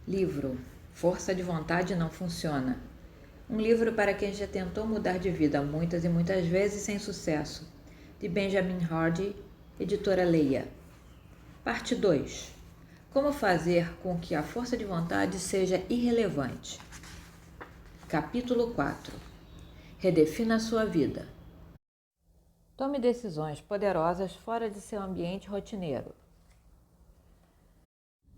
Livro Força de Vontade Não Funciona. Um livro para quem já tentou mudar de vida muitas e muitas vezes sem sucesso. De Benjamin Hardy, editora Leia. Parte 2. Como fazer com que a força de vontade seja irrelevante. Capítulo 4. Redefina a sua vida. Tome decisões poderosas fora de seu ambiente rotineiro.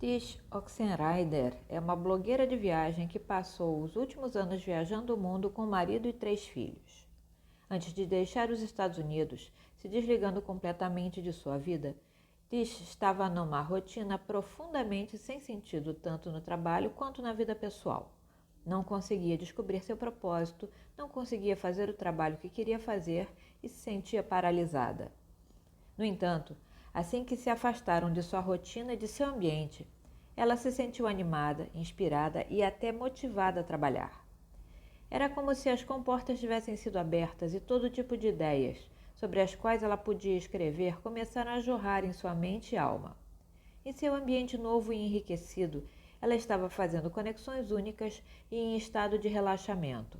Tish Oxenreider é uma blogueira de viagem que passou os últimos anos viajando o mundo com o marido e 3 filhos. Antes de deixar os Estados Unidos, se desligando completamente de sua vida, Tish estava numa rotina profundamente sem sentido tanto no trabalho quanto na vida pessoal. Não conseguia descobrir seu propósito, não conseguia fazer o trabalho que queria fazer e se sentia paralisada. No entanto, assim que se afastaram de sua rotina e de seu ambiente, ela se sentiu animada, inspirada e até motivada a trabalhar. Era como se as comportas tivessem sido abertas e todo tipo de ideias, sobre as quais ela podia escrever, começaram a jorrar em sua mente e alma. Em seu ambiente novo e enriquecido, ela estava fazendo conexões únicas e em estado de relaxamento.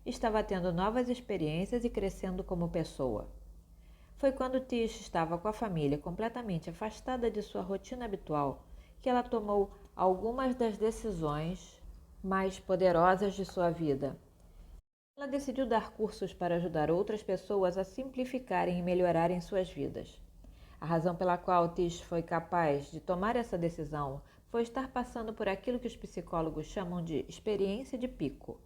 Estava tendo novas experiências e crescendo como pessoa. Foi quando Tish estava com a família completamente afastada de sua rotina habitual que ela tomou algumas das decisões mais poderosas de sua vida. Ela decidiu dar cursos para ajudar outras pessoas a simplificarem e melhorarem suas vidas. A razão pela qual Tish foi capaz de tomar essa decisão foi estar passando por aquilo que os psicólogos chamam de experiência de pico.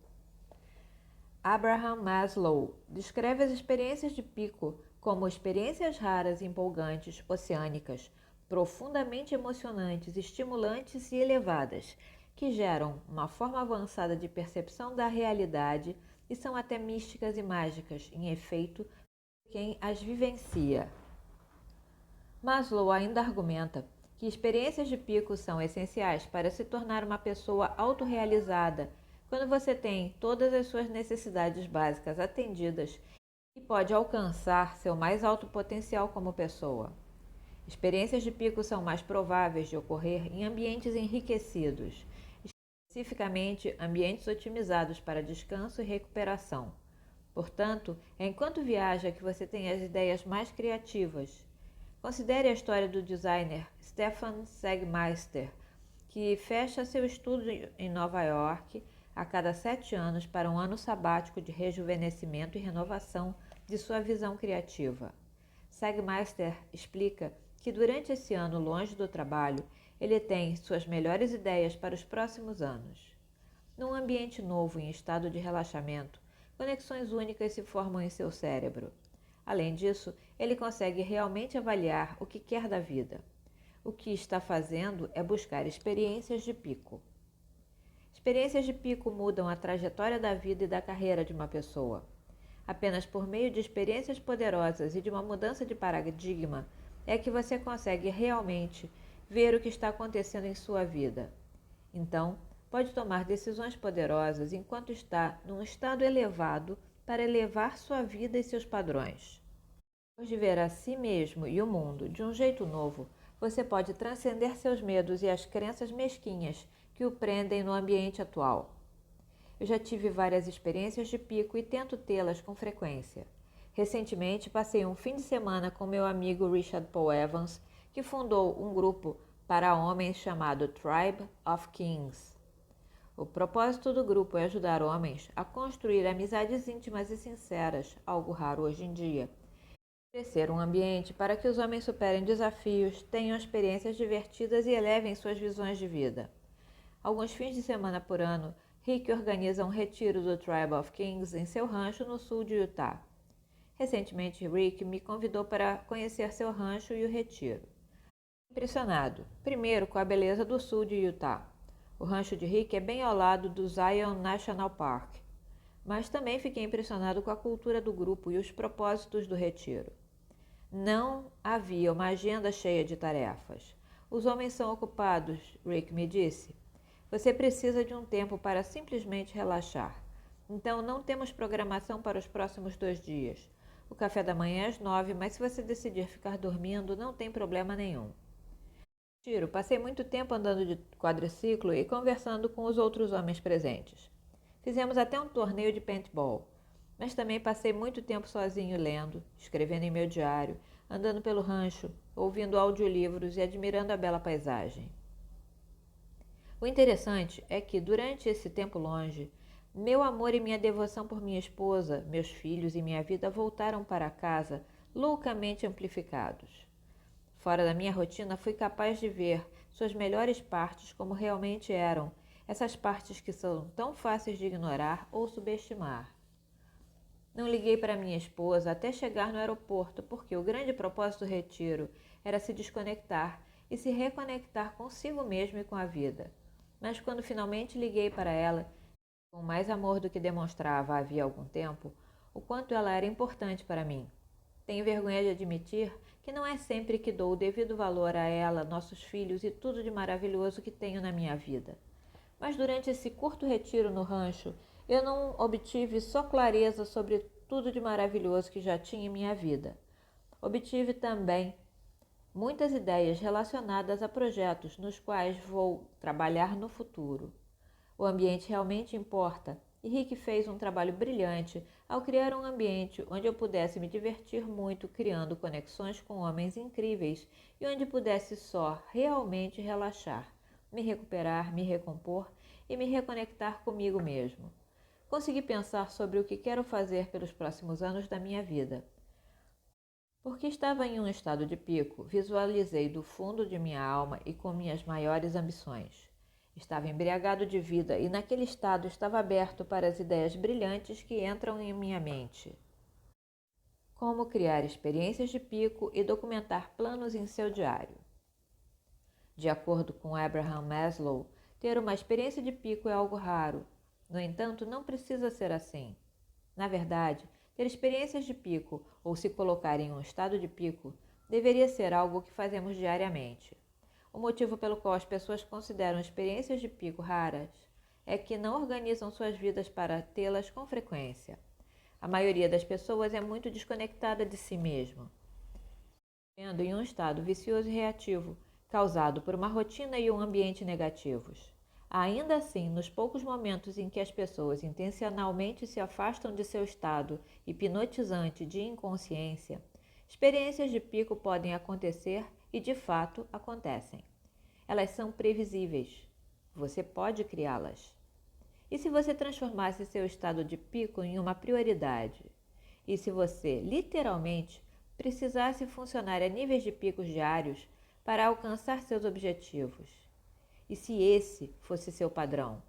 Abraham Maslow descreve as experiências de pico como experiências raras, empolgantes, oceânicas, profundamente emocionantes, estimulantes e elevadas, que geram uma forma avançada de percepção da realidade e são até místicas e mágicas, em efeito, quem as vivencia. Maslow ainda argumenta que experiências de pico são essenciais para se tornar uma pessoa autorrealizada quando você tem todas as suas necessidades básicas atendidas e pode alcançar seu mais alto potencial como pessoa. Experiências de pico são mais prováveis de ocorrer em ambientes enriquecidos, especificamente ambientes otimizados para descanso e recuperação. Portanto, é enquanto viaja que você tem as ideias mais criativas. Considere a história do designer Stefan Sagmeister, que fecha seu estudo em Nova York a cada 7 anos para um ano sabático de rejuvenescimento e renovação de sua visão criativa. Sagmeister explica que durante esse ano longe do trabalho, ele tem suas melhores ideias para os próximos anos. Num ambiente novo em estado de relaxamento, conexões únicas se formam em seu cérebro. Além disso, ele consegue realmente avaliar o que quer da vida. O que está fazendo é buscar experiências de pico. Experiências de pico mudam a trajetória da vida e da carreira de uma pessoa. Apenas por meio de experiências poderosas e de uma mudança de paradigma é que você consegue realmente ver o que está acontecendo em sua vida. Então, pode tomar decisões poderosas enquanto está num estado elevado para elevar sua vida e seus padrões. Depois de ver a si mesmo e o mundo de um jeito novo, você pode transcender seus medos e as crenças mesquinhas que o prendem no ambiente atual. Eu já tive várias experiências de pico e tento tê-las com frequência. Recentemente, passei um fim de semana com meu amigo Richard Paul Evans, que fundou um grupo para homens chamado Tribe of Kings. O propósito do grupo é ajudar homens a construir amizades íntimas e sinceras, algo raro hoje em dia. Oferecer um ambiente para que os homens superem desafios, tenham experiências divertidas e elevem suas visões de vida. Alguns fins de semana por ano, Rick organiza um retiro do Tribe of Kings em seu rancho no sul de Utah. Recentemente, Rick me convidou para conhecer seu rancho e o retiro. Impressionado, primeiro com a beleza do sul de Utah. O rancho de Rick é bem ao lado do Zion National Park, mas também fiquei impressionado com a cultura do grupo e os propósitos do retiro. Não havia uma agenda cheia de tarefas. Os homens são ocupados, Rick me disse. Você precisa de um tempo para simplesmente relaxar. Então, não temos programação para os próximos 2 dias. O café da manhã é às 9, mas se você decidir ficar dormindo, não tem problema nenhum. Tiro, passei muito tempo andando de quadriciclo e conversando com os outros homens presentes. Fizemos até um torneio de paintball, mas também passei muito tempo sozinho lendo, escrevendo em meu diário, andando pelo rancho, ouvindo audiolivros e admirando a bela paisagem. O interessante é que, durante esse tempo longe, meu amor e minha devoção por minha esposa, meus filhos e minha vida voltaram para casa loucamente amplificados. Fora da minha rotina, fui capaz de ver suas melhores partes como realmente eram, essas partes que são tão fáceis de ignorar ou subestimar. Não liguei para minha esposa até chegar no aeroporto, porque o grande propósito do retiro era se desconectar e se reconectar consigo mesmo e com a vida. Mas quando finalmente liguei para ela, com mais amor do que demonstrava havia algum tempo, o quanto ela era importante para mim. Tenho vergonha de admitir que não é sempre que dou o devido valor a ela, nossos filhos e tudo de maravilhoso que tenho na minha vida. Mas durante esse curto retiro no rancho, eu não obtive só clareza sobre tudo de maravilhoso que já tinha em minha vida. Obtive também muitas ideias relacionadas a projetos nos quais vou trabalhar no futuro. O ambiente realmente importa, e Rick fez um trabalho brilhante ao criar um ambiente onde eu pudesse me divertir muito criando conexões com homens incríveis e onde pudesse só realmente relaxar, me recuperar, me recompor e me reconectar comigo mesmo. Consegui pensar sobre o que quero fazer pelos próximos anos da minha vida. Porque estava em um estado de pico, visualizei do fundo de minha alma e com minhas maiores ambições. Estava embriagado de vida e naquele estado estava aberto para as ideias brilhantes que entram em minha mente. Como criar experiências de pico e documentar planos em seu diário. De acordo com Abraham Maslow, ter uma experiência de pico é algo raro. No entanto, não precisa ser assim. Na verdade, ter experiências de pico ou se colocar em um estado de pico deveria ser algo que fazemos diariamente. O motivo pelo qual as pessoas consideram experiências de pico raras é que não organizam suas vidas para tê-las com frequência. A maioria das pessoas é muito desconectada de si mesma, vivendo em um estado vicioso e reativo, causado por uma rotina e um ambiente negativos. Ainda assim, nos poucos momentos em que as pessoas intencionalmente se afastam de seu estado hipnotizante de inconsciência, experiências de pico podem acontecer e, de fato, acontecem. Elas são previsíveis. Você pode criá-las. E se você transformasse seu estado de pico em uma prioridade? E se você, literalmente, precisasse funcionar a níveis de picos diários para alcançar seus objetivos? E se esse fosse seu padrão?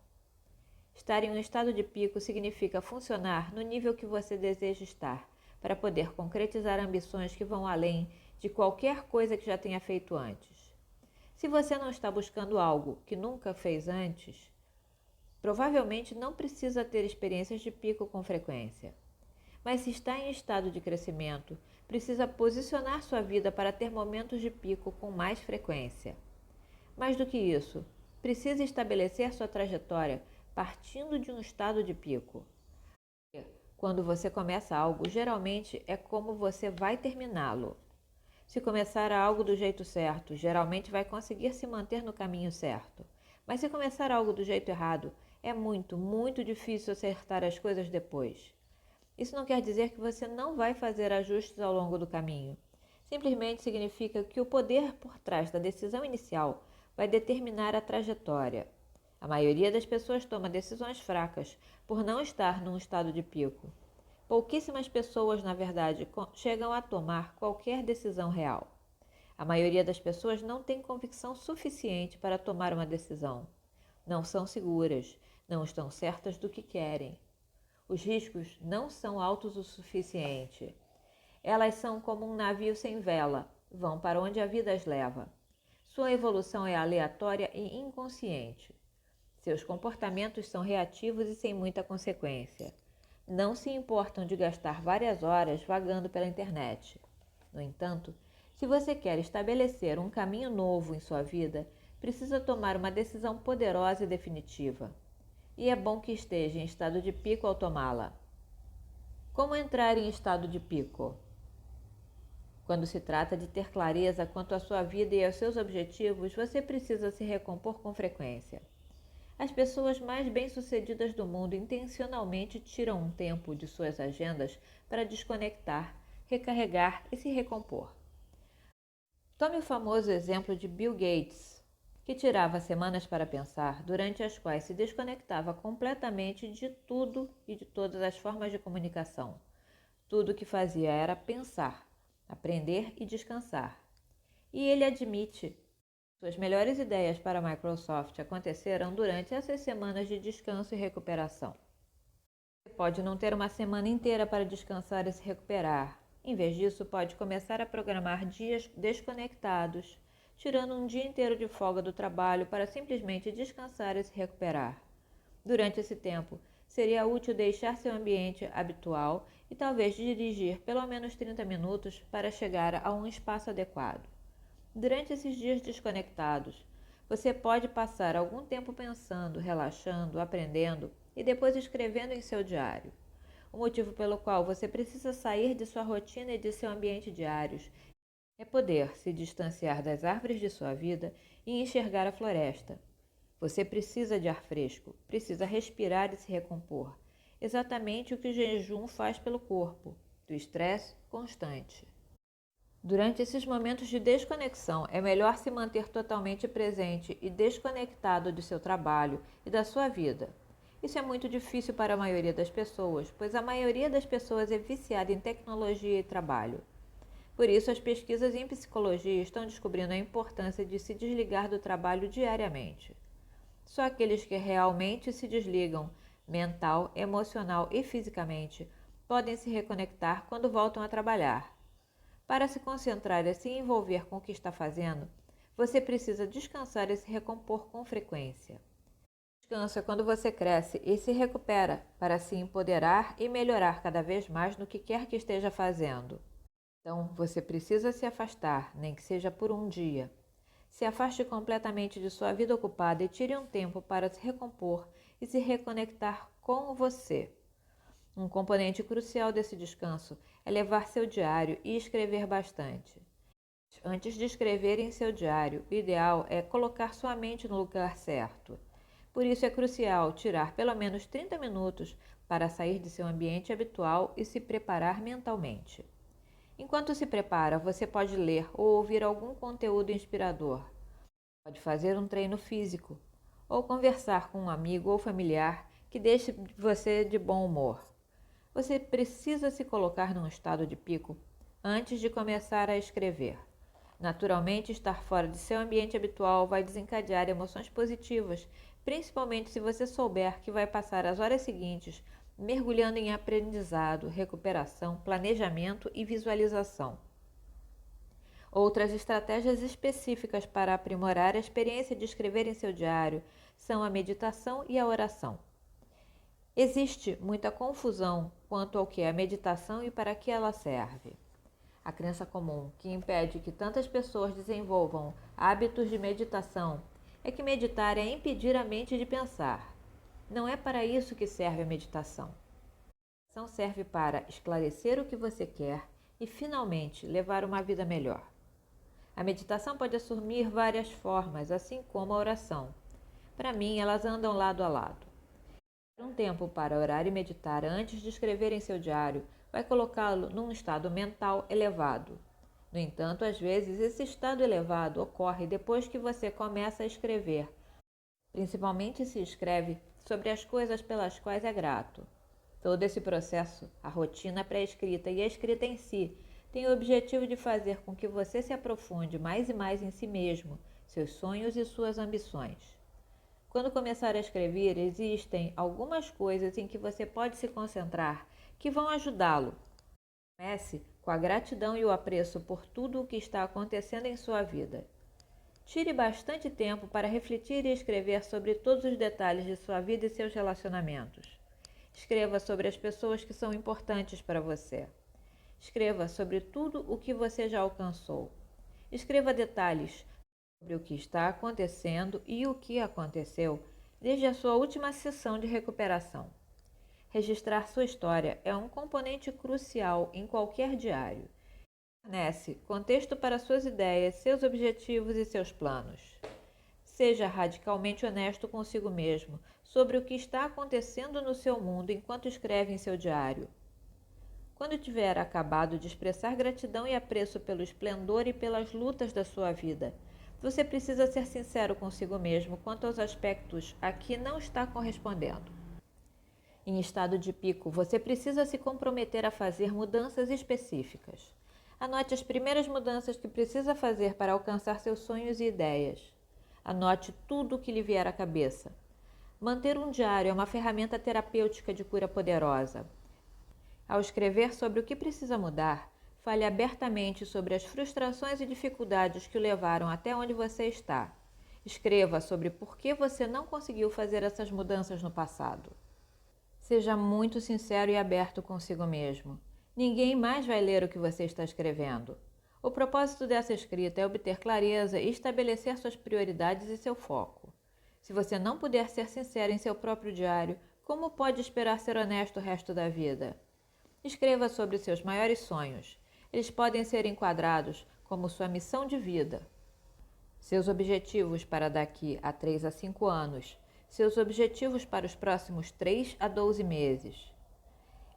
Estar em um estado de pico significa funcionar no nível que você deseja estar, para poder concretizar ambições que vão além de qualquer coisa que já tenha feito antes. Se você não está buscando algo que nunca fez antes, provavelmente não precisa ter experiências de pico com frequência. Mas se está em estado de crescimento, precisa posicionar sua vida para ter momentos de pico com mais frequência. Mais do que isso, precisa estabelecer sua trajetória partindo de um estado de pico. Quando você começa algo, geralmente é como você vai terminá-lo. Se começar algo do jeito certo, geralmente vai conseguir se manter no caminho certo. Mas se começar algo do jeito errado, é muito, muito difícil acertar as coisas depois. Isso não quer dizer que você não vai fazer ajustes ao longo do caminho. Simplesmente significa que o poder por trás da decisão inicial vai determinar a trajetória. A maioria das pessoas toma decisões fracas por não estar num estado de pico. Pouquíssimas pessoas, na verdade, chegam a tomar qualquer decisão real. A maioria das pessoas não tem convicção suficiente para tomar uma decisão. Não são seguras, não estão certas do que querem. Os riscos não são altos o suficiente. Elas são como um navio sem vela, vão para onde a vida as leva. Sua evolução é aleatória e inconsciente. Seus comportamentos são reativos e sem muita consequência. Não se importam de gastar várias horas vagando pela internet. No entanto, se você quer estabelecer um caminho novo em sua vida, precisa tomar uma decisão poderosa e definitiva. E é bom que esteja em estado de pico ao tomá-la. Como entrar em estado de pico? Quando se trata de ter clareza quanto à sua vida e aos seus objetivos, você precisa se recompor com frequência. As pessoas mais bem-sucedidas do mundo intencionalmente tiram um tempo de suas agendas para desconectar, recarregar e se recompor. Tome o famoso exemplo de Bill Gates, que tirava semanas para pensar, durante as quais se desconectava completamente de tudo e de todas as formas de comunicação. Tudo o que fazia era pensar, aprender e descansar. E ele admite: suas melhores ideias para a Microsoft aconteceram durante essas semanas de descanso e recuperação. Você pode não ter uma semana inteira para descansar e se recuperar. Em vez disso, pode começar a programar dias desconectados, tirando um dia inteiro de folga do trabalho para simplesmente descansar e se recuperar. Durante esse tempo, seria útil deixar seu ambiente habitual e talvez dirigir pelo menos 30 minutos para chegar a um espaço adequado. Durante esses dias desconectados, você pode passar algum tempo pensando, relaxando, aprendendo e depois escrevendo em seu diário. O motivo pelo qual você precisa sair de sua rotina e de seu ambiente diários é poder se distanciar das árvores de sua vida e enxergar a floresta. Você precisa de ar fresco, precisa respirar e se recompor. Exatamente o que o jejum faz pelo corpo, do estresse constante. Durante esses momentos de desconexão, é melhor se manter totalmente presente e desconectado de seu trabalho e da sua vida. Isso é muito difícil para a maioria das pessoas, pois a maioria das pessoas é viciada em tecnologia e trabalho. Por isso, as pesquisas em psicologia estão descobrindo a importância de se desligar do trabalho diariamente. Só aqueles que realmente se desligam, mental, emocional e fisicamente, podem se reconectar quando voltam a trabalhar. Para se concentrar e se envolver com o que está fazendo, você precisa descansar e se recompor com frequência. Descanso é quando você cresce e se recupera para se empoderar e melhorar cada vez mais no que quer que esteja fazendo. Então, você precisa se afastar, nem que seja por um dia. Se afaste completamente de sua vida ocupada e tire um tempo para se recompor e se reconectar com você. Um componente crucial desse descanso é levar seu diário e escrever bastante. Antes de escrever em seu diário, o ideal é colocar sua mente no lugar certo. Por isso é crucial tirar pelo menos 30 minutos para sair de seu ambiente habitual e se preparar mentalmente. Enquanto se prepara, você pode ler ou ouvir algum conteúdo inspirador. Pode fazer um treino físico ou conversar com um amigo ou familiar que deixe você de bom humor. Você precisa se colocar num estado de pico antes de começar a escrever. Naturalmente, estar fora de seu ambiente habitual vai desencadear emoções positivas, principalmente se você souber que vai passar as horas seguintes mergulhando em aprendizado, recuperação, planejamento e visualização. Outras estratégias específicas para aprimorar a experiência de escrever em seu diário são a meditação e a oração. Existe muita confusão quanto ao que é a meditação e para que ela serve. A crença comum que impede que tantas pessoas desenvolvam hábitos de meditação é que meditar é impedir a mente de pensar. Não é para isso que serve a meditação. A meditação serve para esclarecer o que você quer e, finalmente, levar uma vida melhor. A meditação pode assumir várias formas, assim como a oração. Para mim, elas andam lado a lado. Um tempo para orar e meditar antes de escrever em seu diário vai colocá-lo num estado mental elevado. No entanto, às vezes esse estado elevado ocorre depois que você começa a escrever, principalmente se escreve sobre as coisas pelas quais é grato. Todo esse processo, a rotina pré-escrita e a escrita em si, tem o objetivo de fazer com que você se aprofunde mais e mais em si mesmo, seus sonhos e suas ambições. Quando começar a escrever, existem algumas coisas em que você pode se concentrar que vão ajudá-lo. Comece com a gratidão e o apreço por tudo o que está acontecendo em sua vida. Tire bastante tempo para refletir e escrever sobre todos os detalhes de sua vida e seus relacionamentos. Escreva sobre as pessoas que são importantes para você. Escreva sobre tudo o que você já alcançou. Escreva detalhes sobre o que está acontecendo e o que aconteceu desde a sua última sessão de recuperação. Registrar sua história é um componente crucial em qualquer diário. Fornece contexto para suas ideias, seus objetivos e seus planos. Seja radicalmente honesto consigo mesmo sobre o que está acontecendo no seu mundo enquanto escreve em seu diário. Quando tiver acabado de expressar gratidão e apreço pelo esplendor e pelas lutas da sua vida, você precisa ser sincero consigo mesmo quanto aos aspectos a que não está correspondendo. Em estado de pico, você precisa se comprometer a fazer mudanças específicas. Anote as primeiras mudanças que precisa fazer para alcançar seus sonhos e ideias. Anote tudo o que lhe vier à cabeça. Manter um diário é uma ferramenta terapêutica de cura poderosa. Ao escrever sobre o que precisa mudar, fale abertamente sobre as frustrações e dificuldades que o levaram até onde você está. Escreva sobre por que você não conseguiu fazer essas mudanças no passado. Seja muito sincero e aberto consigo mesmo. Ninguém mais vai ler o que você está escrevendo. O propósito dessa escrita é obter clareza e estabelecer suas prioridades e seu foco. Se você não puder ser sincero em seu próprio diário, como pode esperar ser honesto o resto da vida? Escreva sobre seus maiores sonhos. Eles podem ser enquadrados como sua missão de vida. Seus objetivos para daqui a 3 a 5 anos. Seus objetivos para os próximos 3 a 12 meses.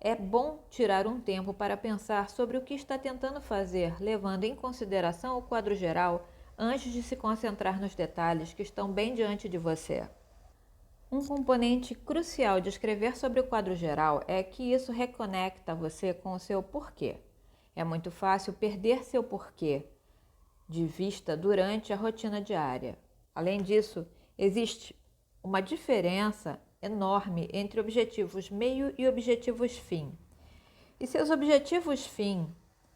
É bom tirar um tempo para pensar sobre o que está tentando fazer, levando em consideração o quadro geral antes de se concentrar nos detalhes que estão bem diante de você. Um componente crucial de escrever sobre o quadro geral é que isso reconecta você com o seu porquê. É muito fácil perder seu porquê de vista durante a rotina diária. Além disso, existe uma diferença enorme entre objetivos meio e objetivos fim. E seus objetivos fim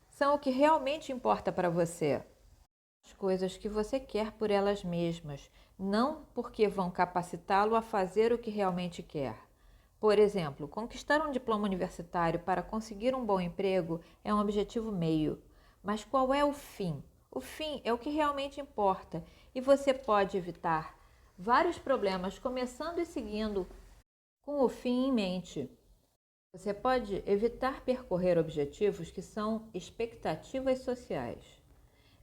são o que realmente importa para você. As coisas que você quer por elas mesmas, não porque vão capacitá-lo a fazer o que realmente quer. Por exemplo, conquistar um diploma universitário para conseguir um bom emprego é um objetivo meio. Mas qual é o fim? O fim é o que realmente importa e você pode evitar vários problemas começando e seguindo com o fim em mente. Você pode evitar percorrer objetivos que são expectativas sociais.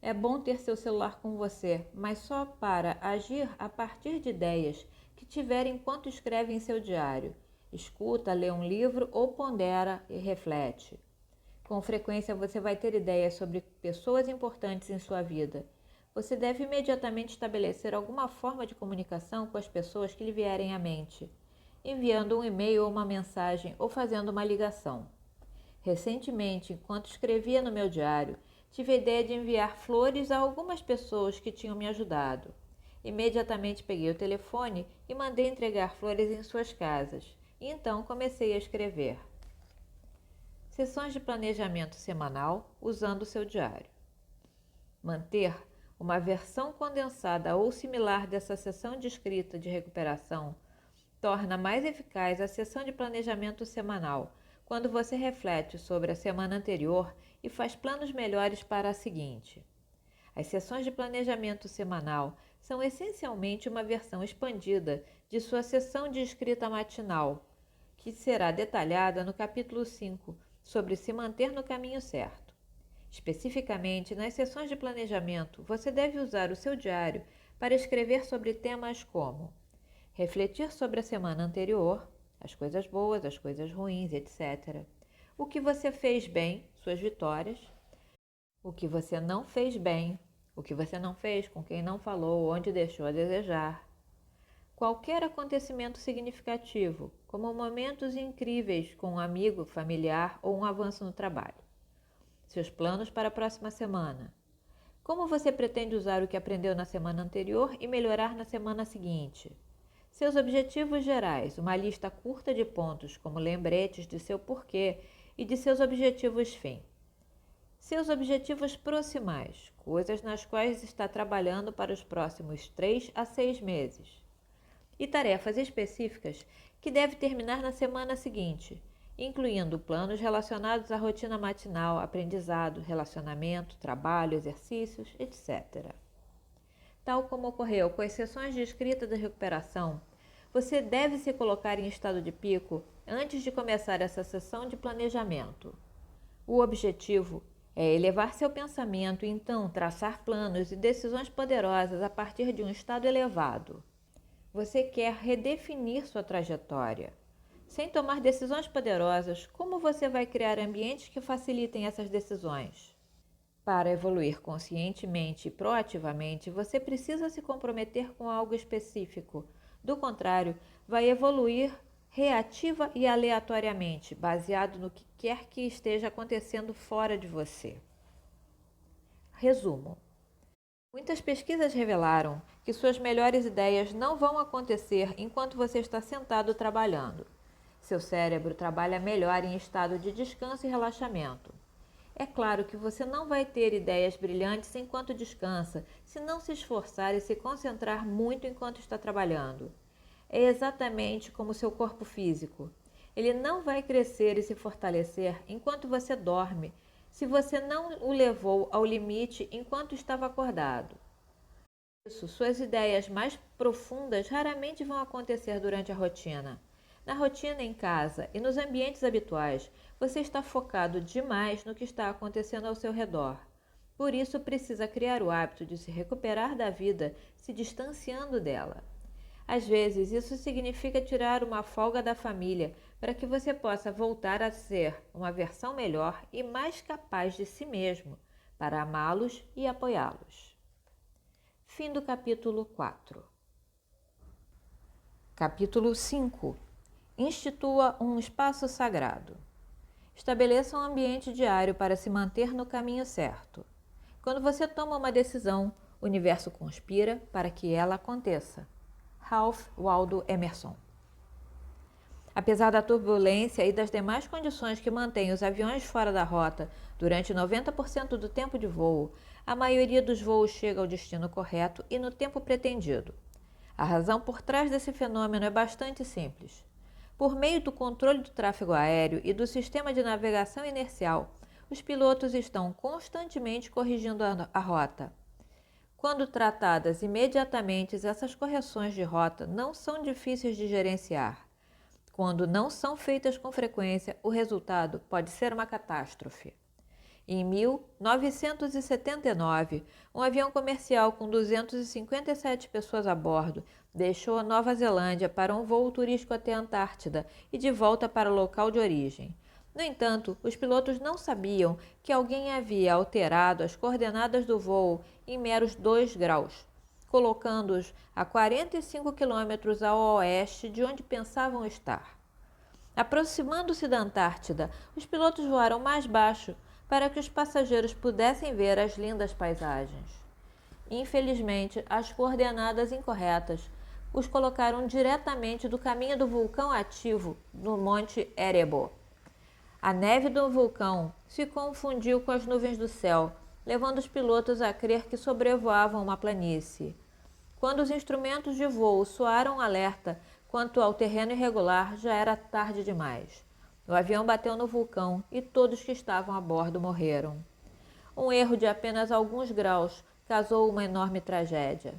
É bom ter seu celular com você, mas só para agir a partir de ideias que tiver enquanto escreve em seu diário. Escuta, lê um livro ou pondera e reflete. Com frequência você vai ter ideias sobre pessoas importantes em sua vida. Você deve imediatamente estabelecer alguma forma de comunicação com as pessoas que lhe vierem à mente, enviando um e-mail ou uma mensagem ou fazendo uma ligação. Recentemente, enquanto escrevia no meu diário, tive a ideia de enviar flores a algumas pessoas que tinham me ajudado. Imediatamente peguei o telefone e mandei entregar flores em suas casas, e então comecei a escrever. Sessões de planejamento semanal usando o seu diário. Manter uma versão condensada ou similar dessa sessão de escrita de recuperação torna mais eficaz a sessão de planejamento semanal, quando você reflete sobre a semana anterior e faz planos melhores para a seguinte. As sessões de planejamento semanal são essencialmente uma versão expandida de sua sessão de escrita matinal, que será detalhada no capítulo 5 sobre se manter no caminho certo. Especificamente, nas sessões de planejamento, você deve usar o seu diário para escrever sobre temas como refletir sobre a semana anterior, as coisas boas, as coisas ruins, etc. O que você fez bem, suas vitórias. O que você não fez bem, o que você não fez, com quem não falou, onde deixou a desejar. Qualquer acontecimento significativo, como momentos incríveis com um amigo, familiar ou um avanço no trabalho. Seus planos para a próxima semana. Como você pretende usar o que aprendeu na semana anterior e melhorar na semana seguinte? Seus objetivos gerais, uma lista curta de pontos como lembretes de seu porquê e de seus objetivos fim. Seus objetivos proximais, coisas nas quais está trabalhando para os próximos 3 a 6 meses. E tarefas específicas que deve terminar na semana seguinte, incluindo planos relacionados à rotina matinal, aprendizado, relacionamento, trabalho, exercícios, etc. Tal como ocorreu com as sessões de escrita da recuperação, você deve se colocar em estado de pico antes de começar essa sessão de planejamento. O objetivo É elevar seu pensamento e então traçar planos e decisões poderosas a partir de um estado elevado. Você quer redefinir sua trajetória. Sem tomar decisões poderosas, como você vai criar ambientes que facilitem essas decisões? Para evoluir conscientemente e proativamente, você precisa se comprometer com algo específico. Do contrário, vai evoluir reativa e aleatoriamente, baseado no que quer que esteja acontecendo fora de você. Resumo: muitas pesquisas revelaram que suas melhores ideias não vão acontecer enquanto você está sentado trabalhando. Seu cérebro trabalha melhor em estado de descanso e relaxamento. É claro que você não vai ter ideias brilhantes enquanto descansa, se não se esforçar e se concentrar muito enquanto está trabalhando. É exatamente como seu corpo físico. Ele não vai crescer e se fortalecer enquanto você dorme, se você não o levou ao limite enquanto estava acordado. Por isso, suas ideias mais profundas raramente vão acontecer durante a rotina. Na rotina em casa e nos ambientes habituais, você está focado demais no que está acontecendo ao seu redor. Por isso, precisa criar o hábito de se recuperar da vida, se distanciando dela. Às vezes, isso significa tirar uma folga da família para que você possa voltar a ser uma versão melhor e mais capaz de si mesmo, para amá-los e apoiá-los. Fim do capítulo 4. Capítulo 5. Institua um espaço sagrado. Estabeleça um ambiente diário para se manter no caminho certo. Quando você toma uma decisão, o universo conspira para que ela aconteça. Ralph Waldo Emerson. Apesar da turbulência e das demais condições que mantêm os aviões fora da rota durante 90% do tempo de voo, a maioria dos voos chega ao destino correto e no tempo pretendido. A razão por trás desse fenômeno é bastante simples. Por meio do controle do tráfego aéreo e do sistema de navegação inercial, os pilotos estão constantemente corrigindo a rota. Quando tratadas imediatamente, essas correções de rota não são difíceis de gerenciar. Quando não são feitas com frequência, o resultado pode ser uma catástrofe. Em 1979, um avião comercial com 257 pessoas a bordo deixou a Nova Zelândia para um voo turístico até a Antártida e de volta para o local de origem. No entanto, os pilotos não sabiam que alguém havia alterado as coordenadas do voo em meros 2 graus, colocando-os a 45 quilômetros ao oeste de onde pensavam estar. Aproximando-se da Antártida, os pilotos voaram mais baixo para que os passageiros pudessem ver as lindas paisagens. Infelizmente, as coordenadas incorretas os colocaram diretamente do caminho do vulcão ativo no Monte Erebo. A neve do vulcão se confundiu com as nuvens do céu, levando os pilotos a crer que sobrevoavam uma planície. Quando os instrumentos de voo soaram alerta quanto ao terreno irregular, já era tarde demais. O avião bateu no vulcão e todos que estavam a bordo morreram. Um erro de apenas alguns graus causou uma enorme tragédia.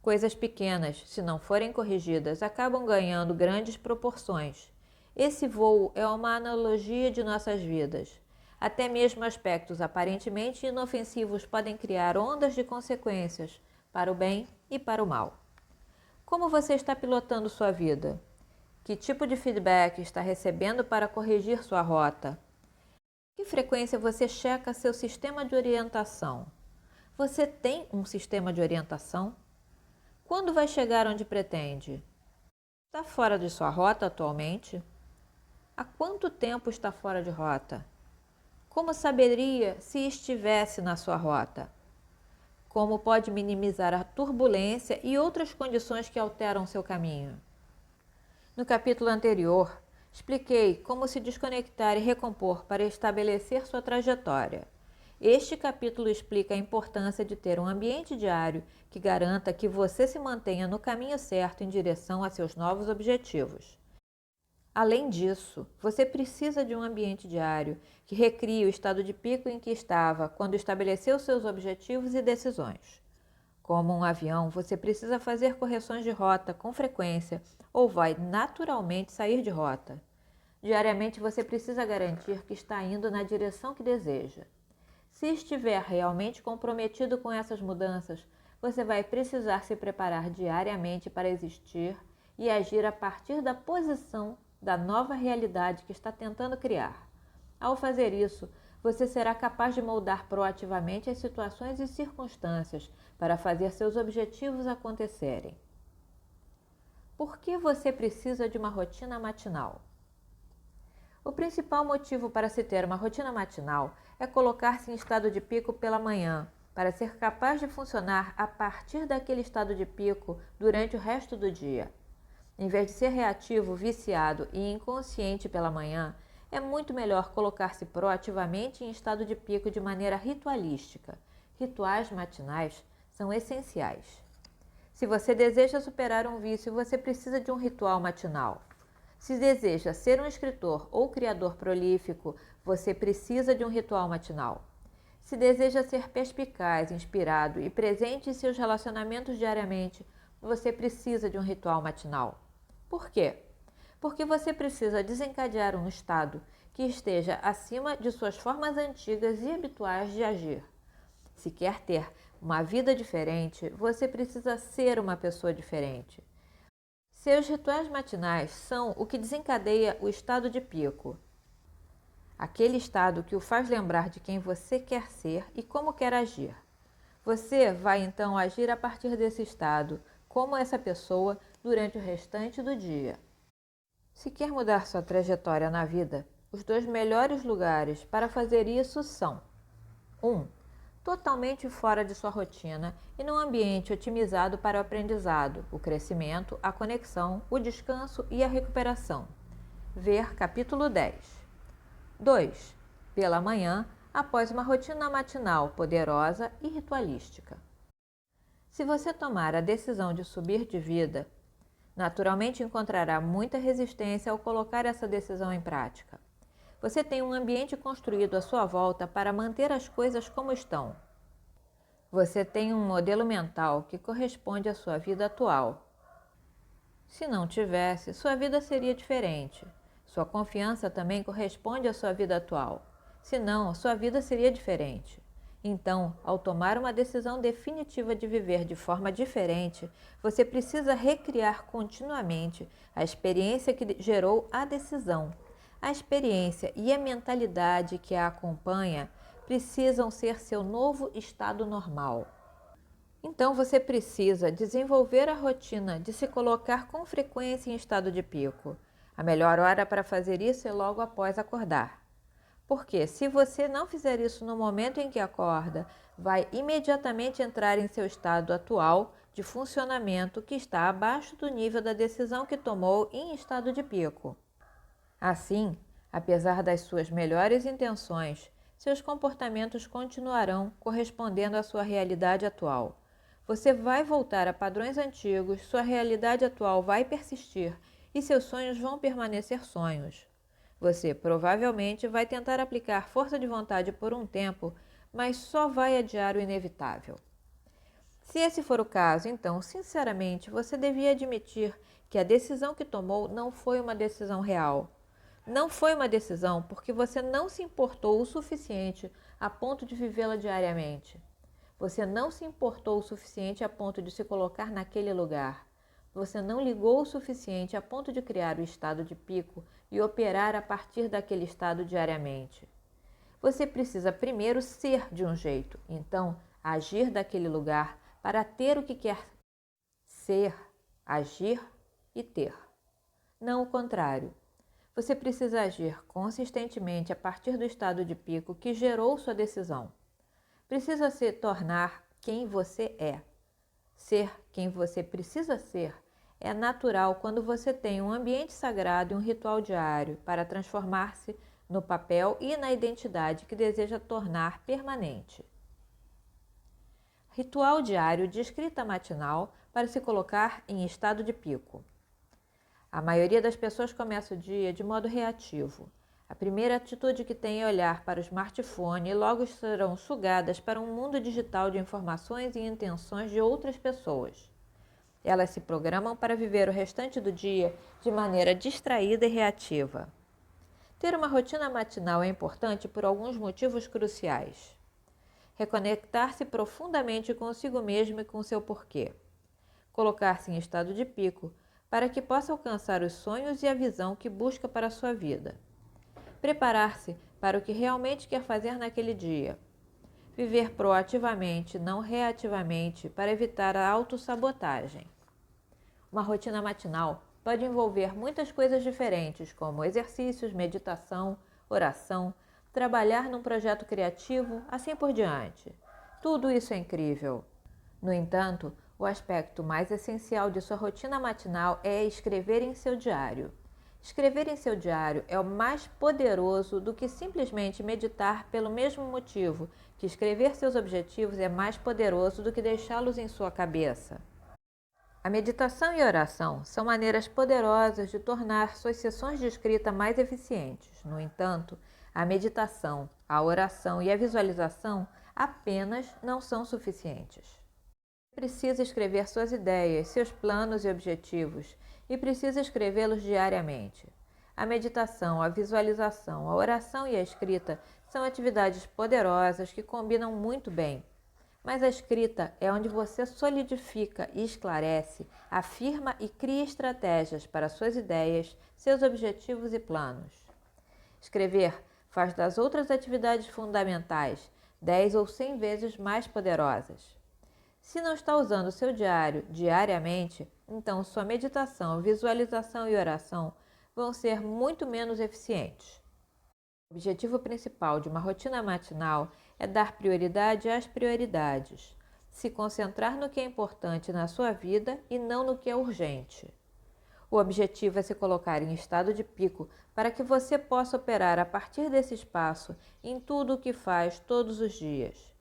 Coisas pequenas, se não forem corrigidas, acabam ganhando grandes proporções. Esse voo é uma analogia de nossas vidas. Até mesmo aspectos aparentemente inofensivos podem criar ondas de consequências, para o bem e para o mal. Como você está pilotando sua vida? Que tipo de feedback está recebendo para corrigir sua rota? Que frequência você checa seu sistema de orientação? Você tem um sistema de orientação? Quando vai chegar onde pretende? Está fora de sua rota atualmente? Há quanto tempo está fora de rota? Como saberia se estivesse na sua rota? Como pode minimizar a turbulência e outras condições que alteram seu caminho? No capítulo anterior, expliquei como se desconectar e recompor para estabelecer sua trajetória. Este capítulo explica a importância de ter um ambiente diário que garanta que você se mantenha no caminho certo em direção a seus novos objetivos. Além disso, você precisa de um ambiente diário que recrie o estado de pico em que estava quando estabeleceu seus objetivos e decisões. Como um avião, você precisa fazer correções de rota com frequência ou vai naturalmente sair de rota. Diariamente, você precisa garantir que está indo na direção que deseja. Se estiver realmente comprometido com essas mudanças, você vai precisar se preparar diariamente para existir e agir a partir da posição da nova realidade que está tentando criar. Ao fazer isso, você será capaz de moldar proativamente as situações e circunstâncias para fazer seus objetivos acontecerem. Por que você precisa de uma rotina matinal? O principal motivo para se ter uma rotina matinal é colocar-se em estado de pico pela manhã, para ser capaz de funcionar a partir daquele estado de pico durante o resto do dia. Em vez de ser reativo, viciado e inconsciente pela manhã, é muito melhor colocar-se proativamente em estado de pico de maneira ritualística. Rituais matinais são essenciais. Se você deseja superar um vício, você precisa de um ritual matinal. Se deseja ser um escritor ou criador prolífico, você precisa de um ritual matinal. Se deseja ser perspicaz, inspirado e presente em seus relacionamentos diariamente, você precisa de um ritual matinal. Por quê? Porque você precisa desencadear um estado que esteja acima de suas formas antigas e habituais de agir. Se quer ter uma vida diferente, você precisa ser uma pessoa diferente. Seus rituais matinais são o que desencadeia o estado de pico. Aquele estado que o faz lembrar de quem você quer ser e como quer agir. Você vai então agir a partir desse estado, como essa pessoa, durante o restante do dia. Se quer mudar sua trajetória na vida, os 2 melhores lugares para fazer isso são: 1. Totalmente fora de sua rotina e num ambiente otimizado para o aprendizado, o crescimento, a conexão, o descanso e a recuperação. Ver capítulo 10. 2. Pela manhã, após uma rotina matinal poderosa e ritualística. Se você tomar a decisão de subir de vida, naturalmente encontrará muita resistência ao colocar essa decisão em prática. Você tem um ambiente construído à sua volta para manter as coisas como estão. Você tem um modelo mental que corresponde à sua vida atual. Se não tivesse, sua vida seria diferente. Sua confiança também corresponde à sua vida atual. Se não, sua vida seria diferente. Então, ao tomar uma decisão definitiva de viver de forma diferente, você precisa recriar continuamente a experiência que gerou a decisão. A experiência e a mentalidade que a acompanha precisam ser seu novo estado normal. Então você precisa desenvolver a rotina de se colocar com frequência em estado de pico. A melhor hora para fazer isso é logo após acordar. Porque se você não fizer isso no momento em que acorda, vai imediatamente entrar em seu estado atual de funcionamento que está abaixo do nível da decisão que tomou em estado de pico. Assim, apesar das suas melhores intenções, seus comportamentos continuarão correspondendo à sua realidade atual. Você vai voltar a padrões antigos, sua realidade atual vai persistir e seus sonhos vão permanecer sonhos. Você provavelmente vai tentar aplicar força de vontade por um tempo, mas só vai adiar o inevitável. Se esse for o caso, então, sinceramente, você devia admitir que a decisão que tomou não foi uma decisão real. Não foi uma decisão porque você não se importou o suficiente a ponto de vivê-la diariamente. Você não se importou o suficiente a ponto de se colocar naquele lugar. Você não ligou o suficiente a ponto de criar o estado de pico e operar a partir daquele estado diariamente. Você precisa primeiro ser de um jeito, então agir daquele lugar para ter o que quer ser, agir e ter. Não o contrário. Você precisa agir consistentemente a partir do estado de pico que gerou sua decisão. Precisa se tornar quem você é. Ser quem você precisa ser é natural quando você tem um ambiente sagrado e um ritual diário para transformar-se no papel e na identidade que deseja tornar permanente. Ritual diário de escrita matinal para se colocar em estado de pico. A maioria das pessoas começa o dia de modo reativo. A primeira atitude que tem é olhar para o smartphone e logo serão sugadas para um mundo digital de informações e intenções de outras pessoas. Elas se programam para viver o restante do dia de maneira distraída e reativa. Ter uma rotina matinal é importante por alguns motivos cruciais. reconectar-se profundamente consigo mesmo e com seu porquê, colocar-se em estado de pico para que possa alcançar os sonhos e a visão que busca para a sua vida, preparar-se para o que realmente quer fazer naquele dia, viver proativamente, não reativamente, para evitar a autossabotagem. Uma rotina matinal pode envolver muitas coisas diferentes, como exercícios, meditação, oração, trabalhar num projeto criativo, assim por diante. Tudo isso é incrível. No entanto, o aspecto mais essencial de sua rotina matinal é escrever em seu diário. Escrever em seu diário é o mais poderoso do que simplesmente meditar, pelo mesmo motivo que escrever seus objetivos é mais poderoso do que deixá-los em sua cabeça. A meditação e a oração são maneiras poderosas de tornar suas sessões de escrita mais eficientes. No entanto, a meditação, a oração e a visualização apenas não são suficientes. Precisa escrever suas ideias, seus planos e objetivos, e precisa escrevê-los diariamente. A meditação, a visualização, a oração e a escrita são atividades poderosas que combinam muito bem. Mas a escrita é onde você solidifica e esclarece, afirma e cria estratégias para suas ideias, seus objetivos e planos. Escrever faz das outras atividades fundamentais 10 ou 100 vezes mais poderosas. Se não está usando seu diário diariamente, então sua meditação, visualização e oração vão ser muito menos eficientes. O objetivo principal de uma rotina matinal é dar prioridade às prioridades, se concentrar no que é importante na sua vida e não no que é urgente. O objetivo é se colocar em estado de pico para que você possa operar a partir desse espaço em tudo o que faz todos os dias.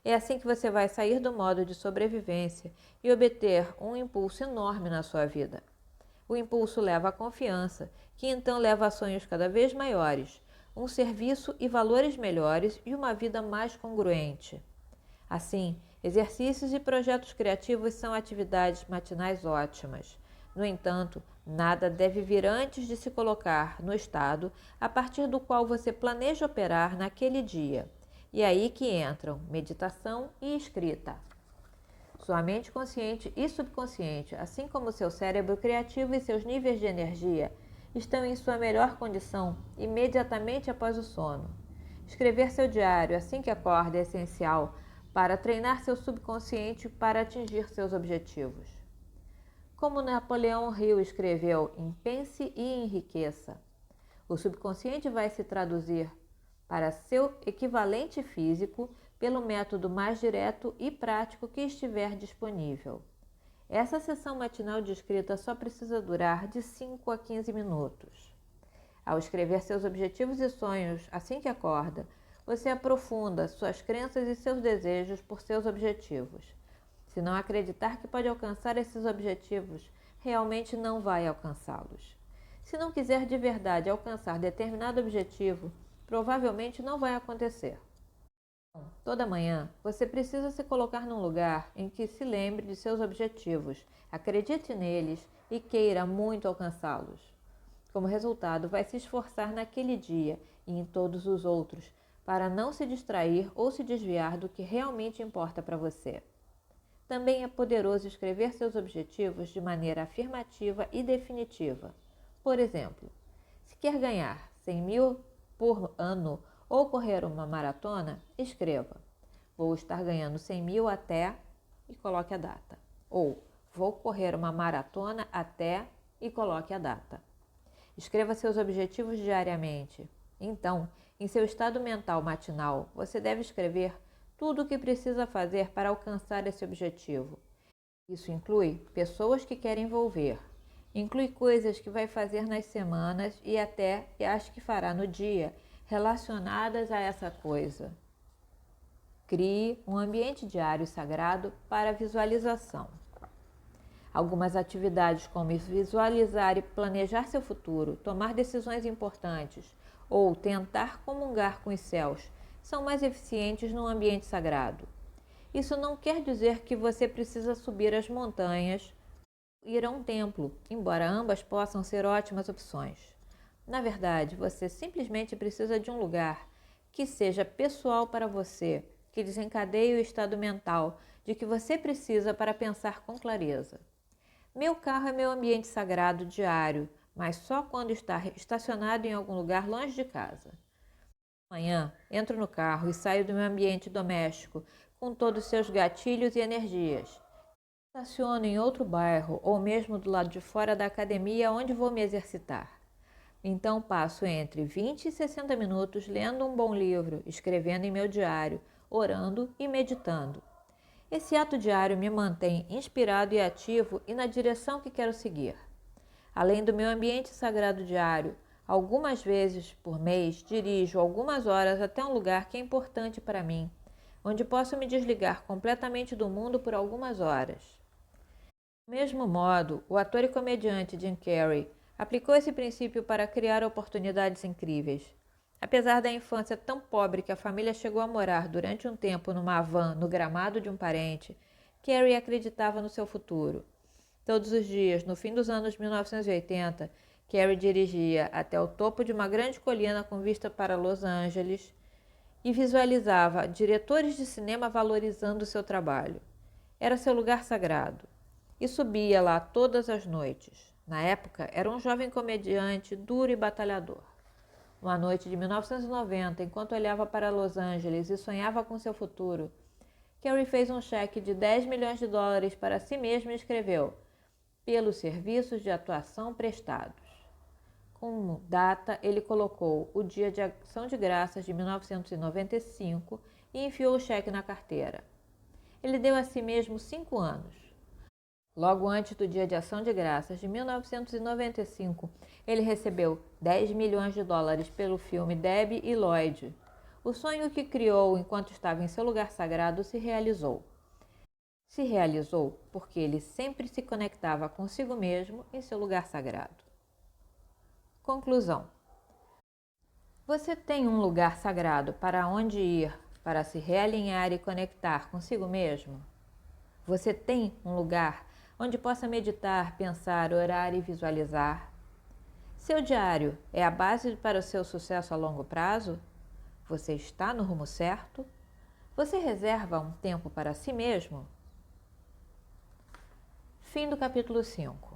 É assim que você vai sair do modo de sobrevivência e obter um impulso enorme na sua vida. O impulso leva à confiança, que então leva a sonhos cada vez maiores, um serviço e valores melhores e uma vida mais congruente. Assim, exercícios e projetos criativos são atividades matinais ótimas. No entanto, nada deve vir antes de se colocar no estado a partir do qual você planeja operar naquele dia. E é aí que entram meditação e escrita. Sua mente consciente e subconsciente, assim como seu cérebro criativo e seus níveis de energia, estão em sua melhor condição imediatamente após o sono. Escrever seu diário assim que acorda é essencial para treinar seu subconsciente para atingir seus objetivos. Como Napoleão Hill escreveu em Pense e Enriqueça, o subconsciente vai se traduzir para seu equivalente físico pelo método mais direto e prático que estiver disponível. Essa sessão matinal de escrita só precisa durar de 5 a 15 minutos. Ao escrever seus objetivos e sonhos assim que acorda, você aprofunda suas crenças e seus desejos por seus objetivos. Se não acreditar que pode alcançar esses objetivos, realmente não vai alcançá-los. Se não quiser de verdade alcançar determinado objetivo, provavelmente não vai acontecer. Toda manhã, você precisa se colocar num lugar em que se lembre de seus objetivos, acredite neles e queira muito alcançá-los. Como resultado, vai se esforçar naquele dia e em todos os outros para não se distrair ou se desviar do que realmente importa para você. Também é poderoso escrever seus objetivos de maneira afirmativa e definitiva. Por exemplo, se quer ganhar 100 mil por ano ou correr uma maratona, escreva: vou estar ganhando 100 mil até e coloque a data. Ou vou correr uma maratona até e coloque a data. Escreva seus objetivos diariamente. Então, em seu estado mental matinal, você deve escrever tudo o que precisa fazer para alcançar esse objetivo. Isso inclui pessoas que quer envolver, inclui coisas que vai fazer nas semanas e até as que fará no dia relacionadas a essa coisa. Crie um ambiente diário sagrado para visualização. Algumas atividades como visualizar e planejar seu futuro, tomar decisões importantes ou tentar comungar com os céus são mais eficientes num ambiente sagrado. Isso não quer dizer que você precisa subir as montanhas ou ir a um templo, embora ambas possam ser ótimas opções. Na verdade, você simplesmente precisa de um lugar que seja pessoal para você, que desencadeie o estado mental de que você precisa para pensar com clareza. Meu carro é meu ambiente sagrado diário, mas só quando está estacionado em algum lugar longe de casa. Amanhã, entro no carro e saio do meu ambiente doméstico com todos os seus gatilhos e energias. Estaciono em outro bairro ou mesmo do lado de fora da academia onde vou me exercitar. Então passo entre 20 e 60 minutos lendo um bom livro, escrevendo em meu diário, orando e meditando. Esse ato diário me mantém inspirado e ativo e na direção que quero seguir. Além do meu ambiente sagrado diário, algumas vezes por mês dirijo algumas horas até um lugar que é importante para mim, onde posso me desligar completamente do mundo por algumas horas. Do mesmo modo, o ator e comediante Jim Carrey aplicou esse princípio para criar oportunidades incríveis. Apesar da infância tão pobre que a família chegou a morar durante um tempo numa van no gramado de um parente, Carrey acreditava no seu futuro. Todos os dias, no fim dos anos 1980, Carrey dirigia até o topo de uma grande colina com vista para Los Angeles e visualizava diretores de cinema valorizando seu trabalho. Era seu lugar sagrado. E subia lá todas as noites. Na época, era um jovem comediante duro e batalhador. Uma noite de 1990, enquanto olhava para Los Angeles e sonhava com seu futuro, Carrey fez um cheque de 10 milhões de dólares para si mesmo e escreveu: pelos serviços de atuação prestados. Como data, ele colocou o Dia de Ação de Graças de 1995 e enfiou o cheque na carteira. Ele deu a si mesmo 5 anos. Logo antes do Dia de Ação de Graças de 1995, ele recebeu 10 milhões de dólares pelo filme Debbie e Lloyd. O sonho que criou enquanto estava em seu lugar sagrado se realizou. Se realizou porque ele sempre se conectava consigo mesmo em seu lugar sagrado. Conclusão: você tem um lugar sagrado para onde ir para se realinhar e conectar consigo mesmo? Você tem um lugar onde possa meditar, pensar, orar e visualizar? Seu diário é a base para o seu sucesso a longo prazo? Você está no rumo certo? Você reserva um tempo para si mesmo? Fim do capítulo 5.